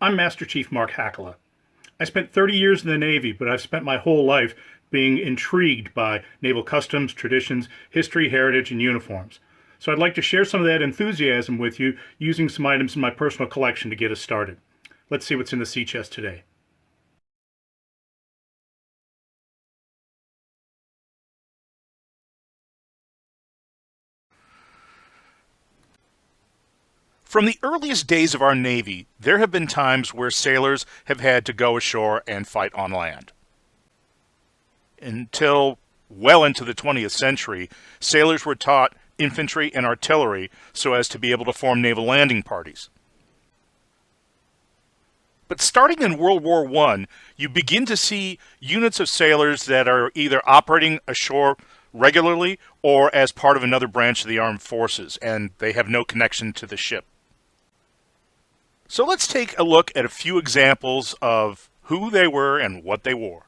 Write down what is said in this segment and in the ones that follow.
I'm Master Chief Mark Hakala. I spent 30 years in the Navy, but I've spent my whole life being intrigued by naval customs, traditions, history, heritage, and uniforms. So I'd like to share some of that enthusiasm with you using some items in my personal collection to get us started. Let's see what's in the sea chest today. From the earliest days of our Navy, there have been times where sailors have had to go ashore and fight on land. Until well into the 20th century, sailors were taught infantry and artillery so as to be able to form naval landing parties. But starting in World War I, you begin to see units of sailors that are either operating ashore regularly or as part of another branch of the armed forces, and they have no connection to the ship. So let's take a look at a few examples of who they were and what they wore.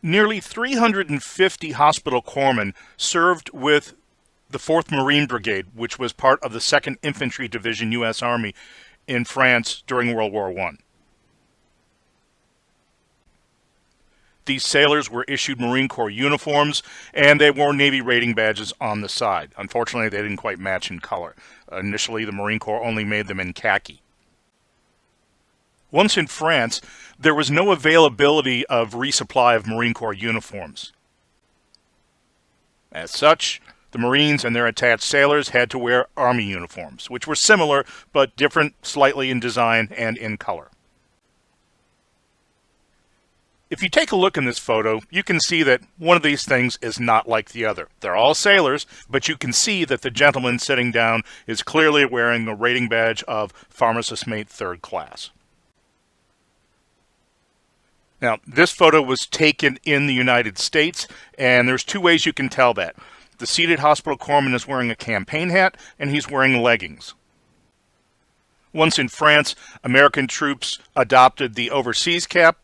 Nearly 350 hospital corpsmen served with the 4th Marine Brigade, which was part of the 2nd Infantry Division U.S. Army in France during World War I. These sailors were issued Marine Corps uniforms, and they wore Navy rating badges on the side. Unfortunately, they didn't quite match in color. Initially, the Marine Corps only made them in khaki. Once in France, there was no availability of resupply of Marine Corps uniforms. As such, the Marines and their attached sailors had to wear Army uniforms, which were similar but different slightly in design and in color. If you take a look in this photo, you can see that one of these things is not like the other. They're all sailors, but you can see that the gentleman sitting down is clearly wearing the rating badge of Pharmacist Mate 3rd Class. Now, this photo was taken in the United States, and there's two ways you can tell that. The seated hospital corpsman is wearing a campaign hat, and he's wearing leggings. Once in France, American troops adopted the overseas cap,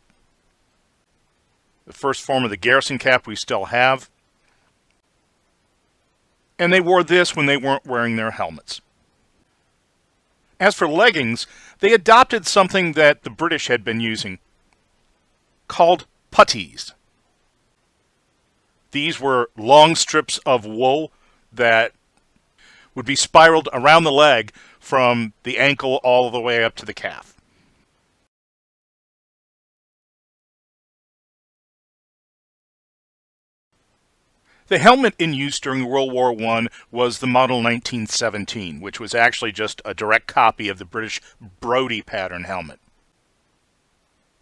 the first form of the garrison cap we still have. And they wore this when they weren't wearing their helmets. As for leggings, they adopted something that the British had been using, called puttees. These were long strips of wool that would be spiraled around the leg from the ankle all the way up to the calf. The helmet in use during World War I was the Model 1917, which was actually just a direct copy of the British Brodie pattern helmet.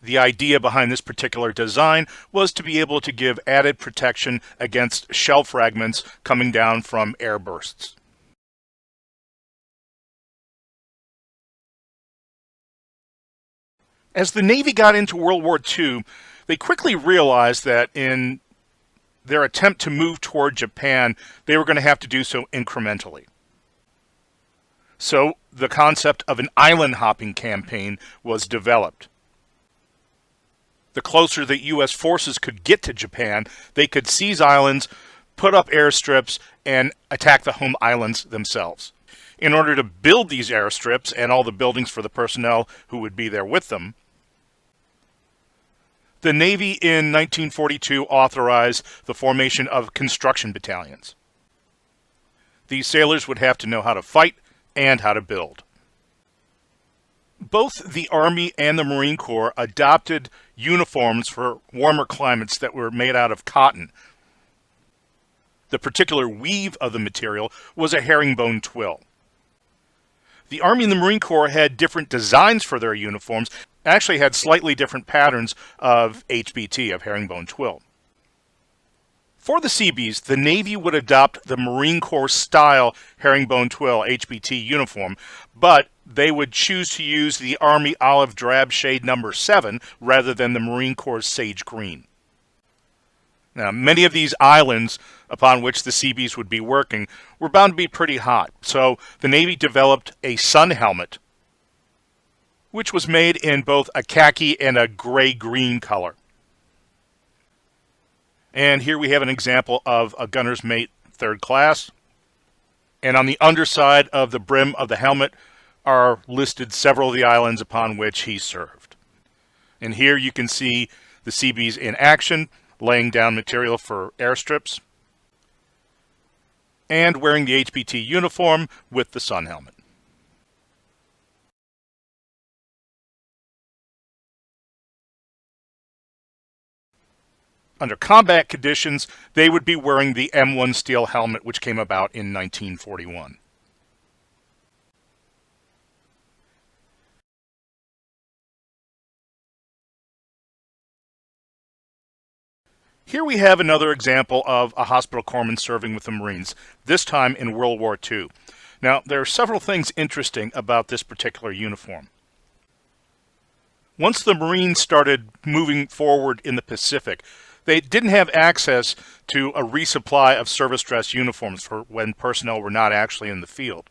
The idea behind this particular design was to be able to give added protection against shell fragments coming down from air bursts. As the Navy got into World War II, they quickly realized that in their attempt to move toward Japan, they were going to have to do so incrementally. So the concept of an island hopping campaign was developed. The closer that U.S. forces could get to Japan, they could seize islands, put up airstrips, and attack the home islands themselves. In order to build these airstrips and all the buildings for the personnel who would be there with them, the Navy in 1942 authorized the formation of construction battalions. These sailors would have to know how to fight and how to build. Both the Army and the Marine Corps adopted uniforms for warmer climates that were made out of cotton. The particular weave of the material was a herringbone twill. The Army and the Marine Corps had different designs for their uniforms, actually had slightly different patterns of HBT, of herringbone twill. For the Seabees, the Navy would adopt the Marine Corps style herringbone twill HBT uniform, but they would choose to use the Army olive drab shade number 7 rather than the Marine Corps sage green. Now, many of these islands upon which the Seabees would be working were bound to be pretty hot, so the Navy developed a sun helmet, which was made in both a khaki and a gray-green color. And here we have an example of a gunner's mate 3rd class. And on the underside of the brim of the helmet are listed several of the islands upon which he served. And here you can see the Seabees in action, laying down material for airstrips, and wearing the HPT uniform with the sun helmet. Under combat conditions, they would be wearing the M1 steel helmet, which came about in 1941. Here we have another example of a hospital corpsman serving with the Marines, this time in World War II. Now, there are several things interesting about this particular uniform. Once the Marines started moving forward in the Pacific, they didn't have access to a resupply of service dress uniforms for when personnel were not actually in the field.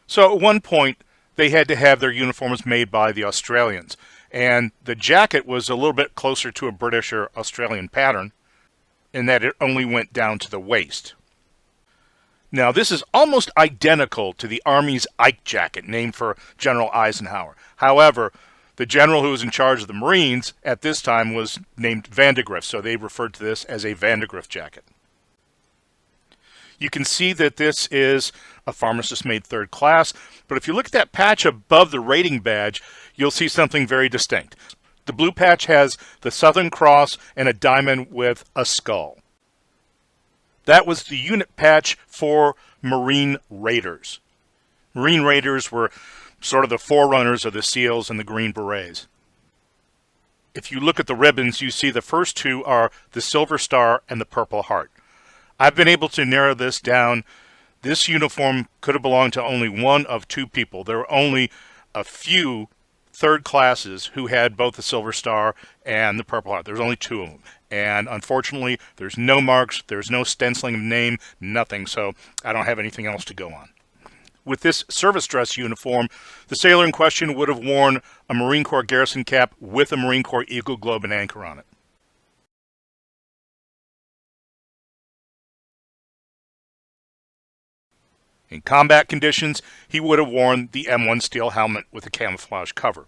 So at one point, they had to have their uniforms made by the Australians. And the jacket was a little bit closer to a British or Australian pattern in that it only went down to the waist. Now, this is almost identical to the Army's Ike jacket, named for General Eisenhower. However, the general who was in charge of the Marines at this time was named Vandegrift, so they referred to this as a Vandegrift jacket. You can see that this is a pharmacist-made third class, but if you look at that patch above the rating badge, you'll see something very distinct. The blue patch has the Southern Cross and a diamond with a skull. That was the unit patch for Marine Raiders. Marine Raiders were sort of the forerunners of the SEALs and the Green Berets. If you look at the ribbons, you see the first two are the Silver Star and the Purple Heart. I've been able to narrow this down. This uniform could have belonged to only one of two people. There were only a few third classes who had both the Silver Star and the Purple Heart. There's only two of them. And unfortunately, there's no marks, there's no stenciling of name, nothing, so I don't have anything else to go on. With this service dress uniform, the sailor in question would have worn a Marine Corps garrison cap with a Marine Corps Eagle Globe and Anchor on it. In combat conditions, he would have worn the M1 steel helmet with a camouflage cover.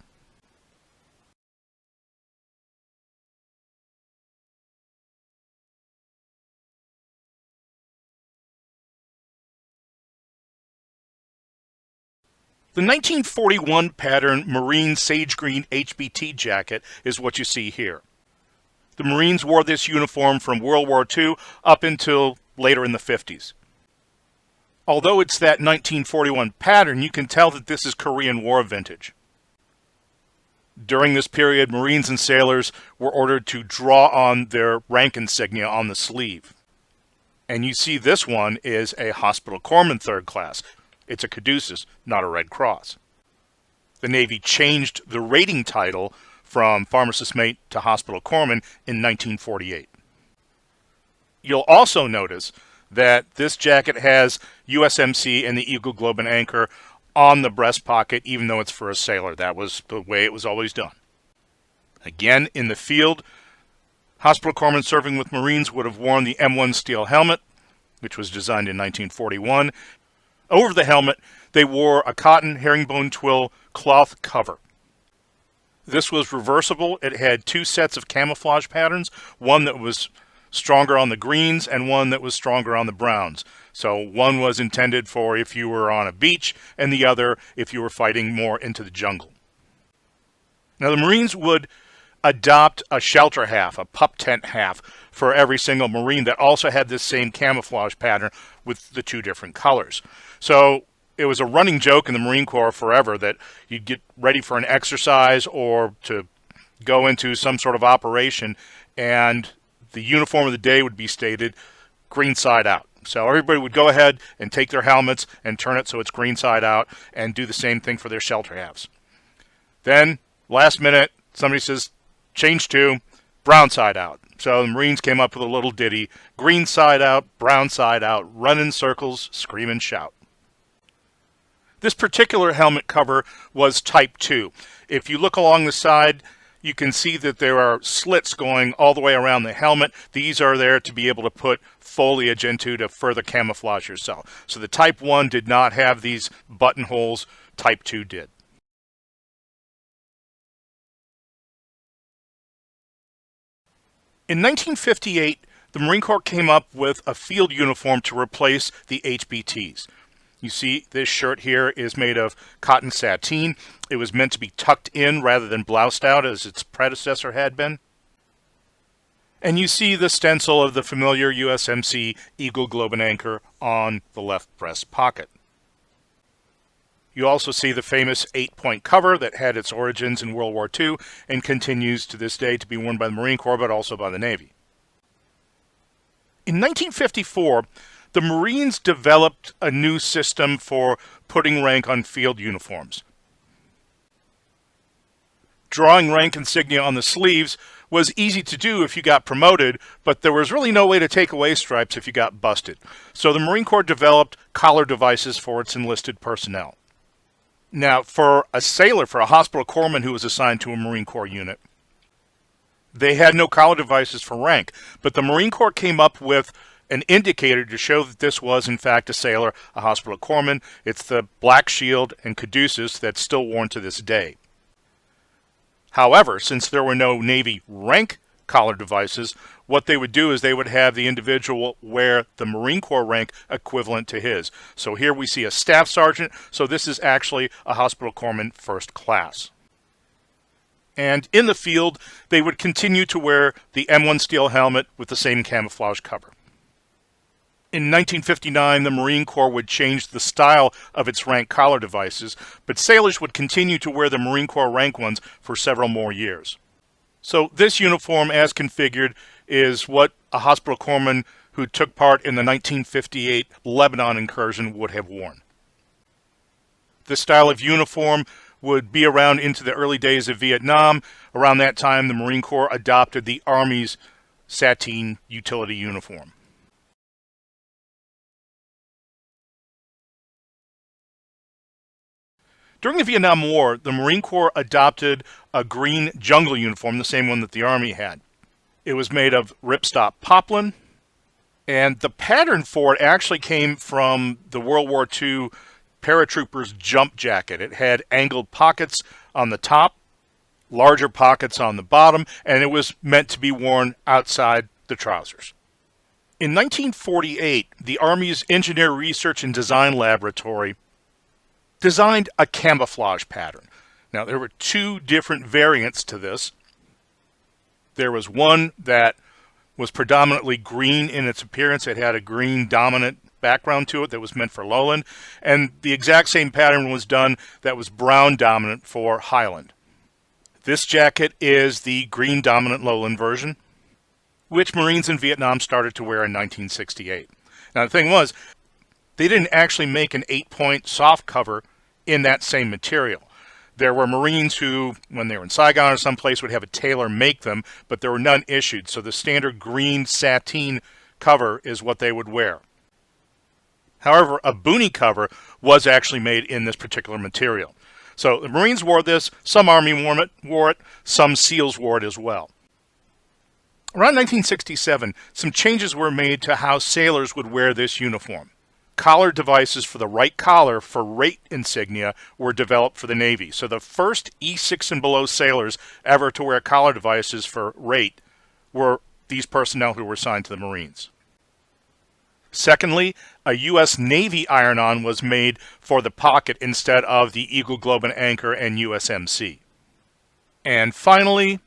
The 1941 pattern Marine Sage Green HBT jacket is what you see here. The Marines wore this uniform from World War II up until later in the 50s. Although it's that 1941 pattern, you can tell that this is Korean War vintage. During this period, Marines and sailors were ordered to draw on their rank insignia on the sleeve. And you see this one is a hospital corpsman third class. It's a caduceus, not a Red Cross. The Navy changed the rating title from pharmacist mate to hospital corpsman in 1948. You'll also notice that this jacket has USMC and the Eagle Globe and Anchor on the breast pocket, even though it's for a sailor. That was the way it was always done. Again, in the field, hospital corpsmen serving with Marines would have worn the M1 steel helmet, which was designed in 1941. Over the helmet, they wore a cotton herringbone twill cloth cover. This was reversible. It had two sets of camouflage patterns, one that was stronger on the greens and one that was stronger on the browns. So one was intended for if you were on a beach and the other if you were fighting more into the jungle. Now the Marines would adopt a shelter half, a pup tent half, for every single Marine that also had this same camouflage pattern with the two different colors. So it was a running joke in the Marine Corps forever that you'd get ready for an exercise or to go into some sort of operation, and the uniform of the day would be stated green side out. So everybody would go ahead and take their helmets and turn it so it's green side out and do the same thing for their shelter halves. Then, last minute, somebody says, change to brown side out. So the Marines came up with a little ditty, green side out, brown side out, run in circles, scream and shout. This particular helmet cover was Type 2. If you look along the side, You can see that there are slits going all the way around the helmet. These are there to be able to put foliage into to further camouflage yourself. So the Type 1 did not have these buttonholes. Type 2 did. In 1958, the Marine Corps came up with a field uniform to replace the HBTs. You see this shirt here is made of cotton sateen. It was meant to be tucked in rather than bloused out as its predecessor had been. And you see the stencil of the familiar USMC Eagle Globe and Anchor on the left breast pocket. You also see the famous 8-point cover that had its origins in World War II and continues to this day to be worn by the Marine Corps but also by the Navy. In 1954, the Marines developed a new system for putting rank on field uniforms. Drawing rank insignia on the sleeves was easy to do if you got promoted, but there was really no way to take away stripes if you got busted. So the Marine Corps developed collar devices for its enlisted personnel. Now, for a sailor, for a hospital corpsman who was assigned to a Marine Corps unit, they had no collar devices for rank, but the Marine Corps came up with an indicator to show that this was, in fact, a sailor, a hospital corpsman. It's the black shield and caduceus that's still worn to this day. However, since there were no Navy rank collar devices, what they would do is they would have the individual wear the Marine Corps rank equivalent to his. So here we see a staff sergeant, so this is actually a hospital corpsman first class. And in the field, they would continue to wear the M1 steel helmet with the same camouflage cover. In 1959, the Marine Corps would change the style of its rank collar devices, but sailors would continue to wear the Marine Corps rank ones for several more years. So this uniform, as configured, is what a hospital corpsman who took part in the 1958 Lebanon incursion would have worn. This style of uniform would be around into the early days of Vietnam. Around that time, the Marine Corps adopted the Army's sateen utility uniform. During the Vietnam War, the Marine Corps adopted a green jungle uniform, the same one that the Army had. It was made of ripstop poplin, and the pattern for it actually came from the World War II paratrooper's jump jacket. It had angled pockets on the top, larger pockets on the bottom, and it was meant to be worn outside the trousers. In 1948, the Army's Engineer Research and Design Laboratory designed a camouflage pattern. Now, there were two different variants to this. There was one that was predominantly green in its appearance. It had a green dominant background to it that was meant for lowland, and the exact same pattern was done that was brown dominant for highland. This jacket is the green dominant lowland version, which Marines in Vietnam started to wear in 1968. Now, the thing was, they didn't actually make an 8-point soft cover in that same material. There were Marines who, when they were in Saigon or someplace, would have a tailor make them, but there were none issued. So the standard green sateen cover is what they would wear. However, a boonie cover was actually made in this particular material. So the Marines wore this, some Army wore it, some SEALs wore it as well. Around 1967, some changes were made to how sailors would wear this uniform. Collar devices for the right collar for rate insignia were developed for the Navy. So the first E6 and below sailors ever to wear collar devices for rate were these personnel who were assigned to the Marines. Secondly, a U.S. Navy iron-on was made for the pocket instead of the Eagle Globe and Anchor and USMC. And finally,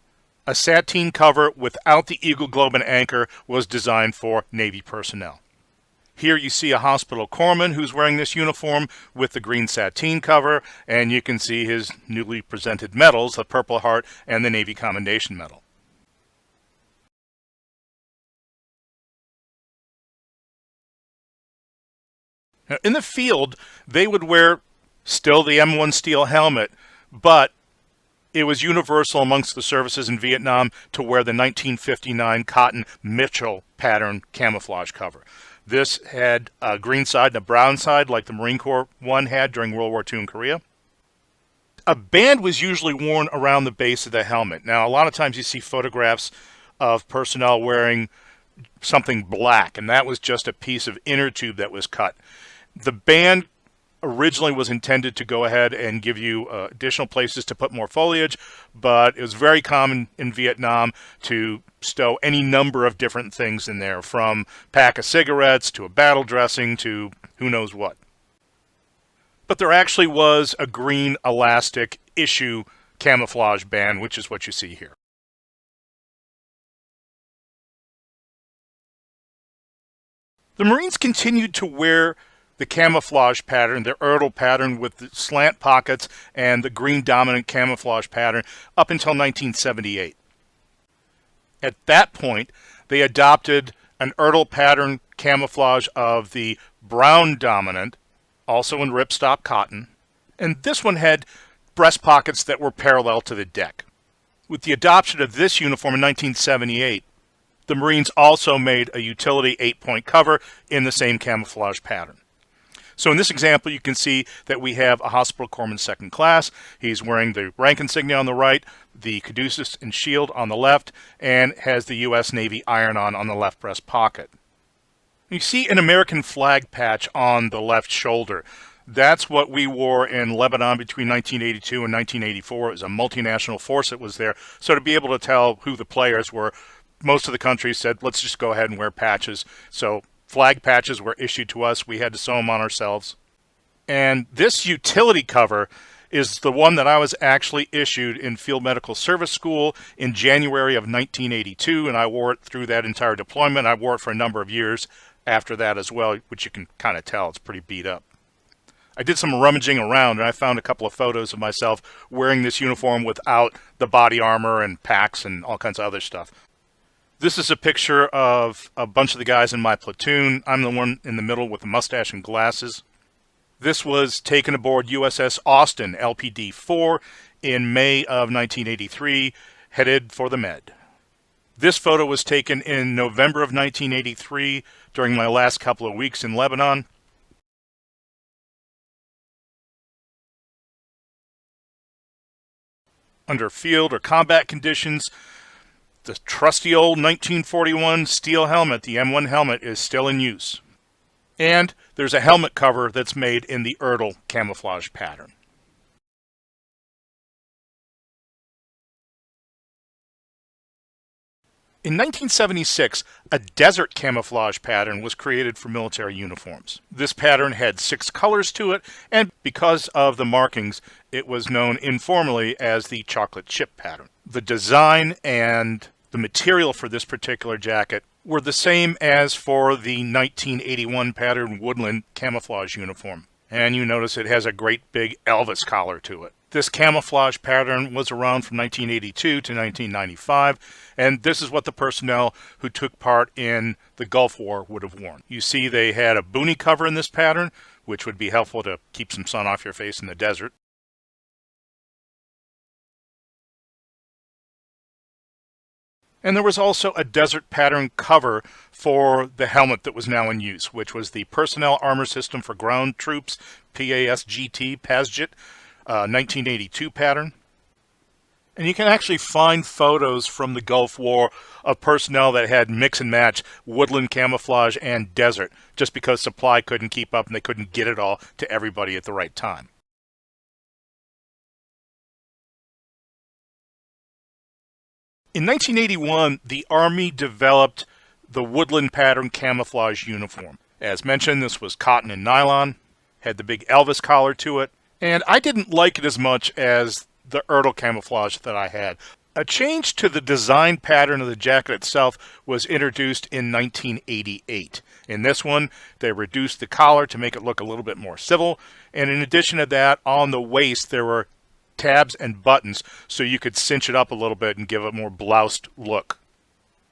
a sateen cover without the Eagle Globe and Anchor was designed for Navy personnel. Here you see a hospital corpsman who's wearing this uniform with the green sateen cover, and you can see his newly presented medals, the Purple Heart and the Navy Commendation Medal. Now, in the field, they would wear still the M1 steel helmet, but it was universal amongst the services in Vietnam to wear the 1959 cotton Mitchell pattern camouflage cover. This had a green side and a brown side like the Marine Corps one had during World War II in Korea. A band was usually worn around the base of the helmet. Now, a lot of times you see photographs of personnel wearing something black, and that was just a piece of inner tube that was cut. The band originally was intended to go ahead and give you additional places to put more foliage, but it was very common in Vietnam to stow any number of different things in there, from a pack of cigarettes to a battle dressing to who knows what. But there actually was a green elastic issue camouflage band, which is what you see here. The Marines continued to wear the camouflage pattern, the Erdl pattern with the slant pockets and the green dominant camouflage pattern up until 1978. At that point, they adopted an Erdl pattern camouflage of the brown dominant, also in ripstop cotton, and this one had breast pockets that were parallel to the deck. With the adoption of this uniform in 1978, the Marines also made a utility 8-point cover in the same camouflage pattern. So in this example, you can see that we have a hospital corpsman second class. He's wearing the rank insignia on the right, the caduceus and shield on the left, and has the U.S. Navy iron-on the left breast pocket. You see an American flag patch on the left shoulder. That's what we wore in Lebanon between 1982 and 1984. It was a multinational force that was there. So to be able to tell who the players were, most of the countries said, let's just go ahead and wear patches. So flag patches were issued to us. We had to sew them on ourselves. And this utility cover is the one that I was actually issued in Field Medical Service School in January of 1982, and I wore it through that entire deployment. I wore it for a number of years after that as well, which you can kind of tell it's pretty beat up. I did some rummaging around, and I found a couple of photos of myself wearing this uniform without the body armor and packs and all kinds of other stuff. This is a picture of a bunch of the guys in my platoon. I'm the one in the middle with the mustache and glasses. This was taken aboard USS Austin, LPD-4, in May of 1983, headed for the Med. This photo was taken in November of 1983 during my last couple of weeks in Lebanon. Under field or combat conditions, the trusty old 1941 steel helmet, the M1 helmet, is still in use. And there's a helmet cover that's made in the Erdl camouflage pattern. In 1976, a desert camouflage pattern was created for military uniforms. This pattern had 6 colors to it, and because of the markings, it was known informally as the chocolate chip pattern. The design and the material for this particular jacket were the same as for the 1981 pattern woodland camouflage uniform. And you notice it has a great big Elvis collar to it. This camouflage pattern was around from 1982 to 1995, and this is what the personnel who took part in the Gulf War would have worn. You see they had a boonie cover in this pattern, which would be helpful to keep some sun off your face in the desert. And there was also a desert pattern cover for the helmet that was now in use, which was the Personnel Armor System for Ground Troops, PASGT, 1982 pattern. And you can actually find photos from the Gulf War of personnel that had mix and match woodland camouflage and desert, just because supply couldn't keep up and they couldn't get it all to everybody at the right time. In 1981, the Army developed the woodland pattern camouflage uniform. As mentioned, this was cotton and nylon, had the big Elvis collar to it, and I didn't like it as much as the Erdl camouflage that I had. A change to the design pattern of the jacket itself was introduced in 1988. In this one, they reduced the collar to make it look a little bit more civil, and in addition to that, on the waist there were tabs and buttons so you could cinch it up a little bit and give it a more bloused look.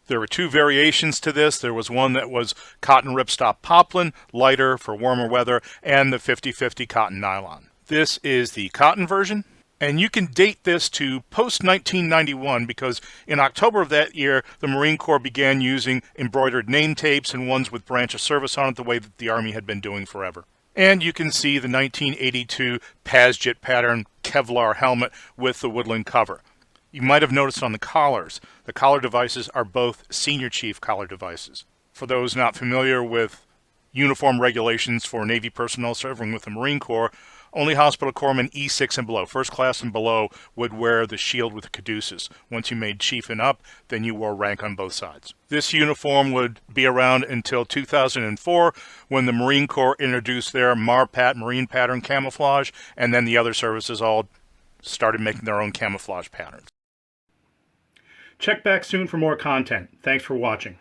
There were 2 variations to this. There was one that was cotton ripstop poplin, lighter for warmer weather, and the 50-50 cotton nylon. This is the cotton version, and you can date this to post-1991 because in October of that year, the Marine Corps began using embroidered name tapes and ones with branch of service on it the way that the Army had been doing forever. And you can see the 1982 Pazjet pattern Kevlar helmet with the woodland cover. You might have noticed on the collars, the collar devices are both senior chief collar devices. For those not familiar with uniform regulations for Navy personnel serving with the Marine Corps, only hospital corpsmen E6 and below, first class and below, would wear the shield with the caduceus. Once you made chief and up, then you wore rank on both sides. This uniform would be around until 2004, when the Marine Corps introduced their MARPAT, marine pattern camouflage, and then the other services all started making their own camouflage patterns. Check back soon for more content. Thanks for watching.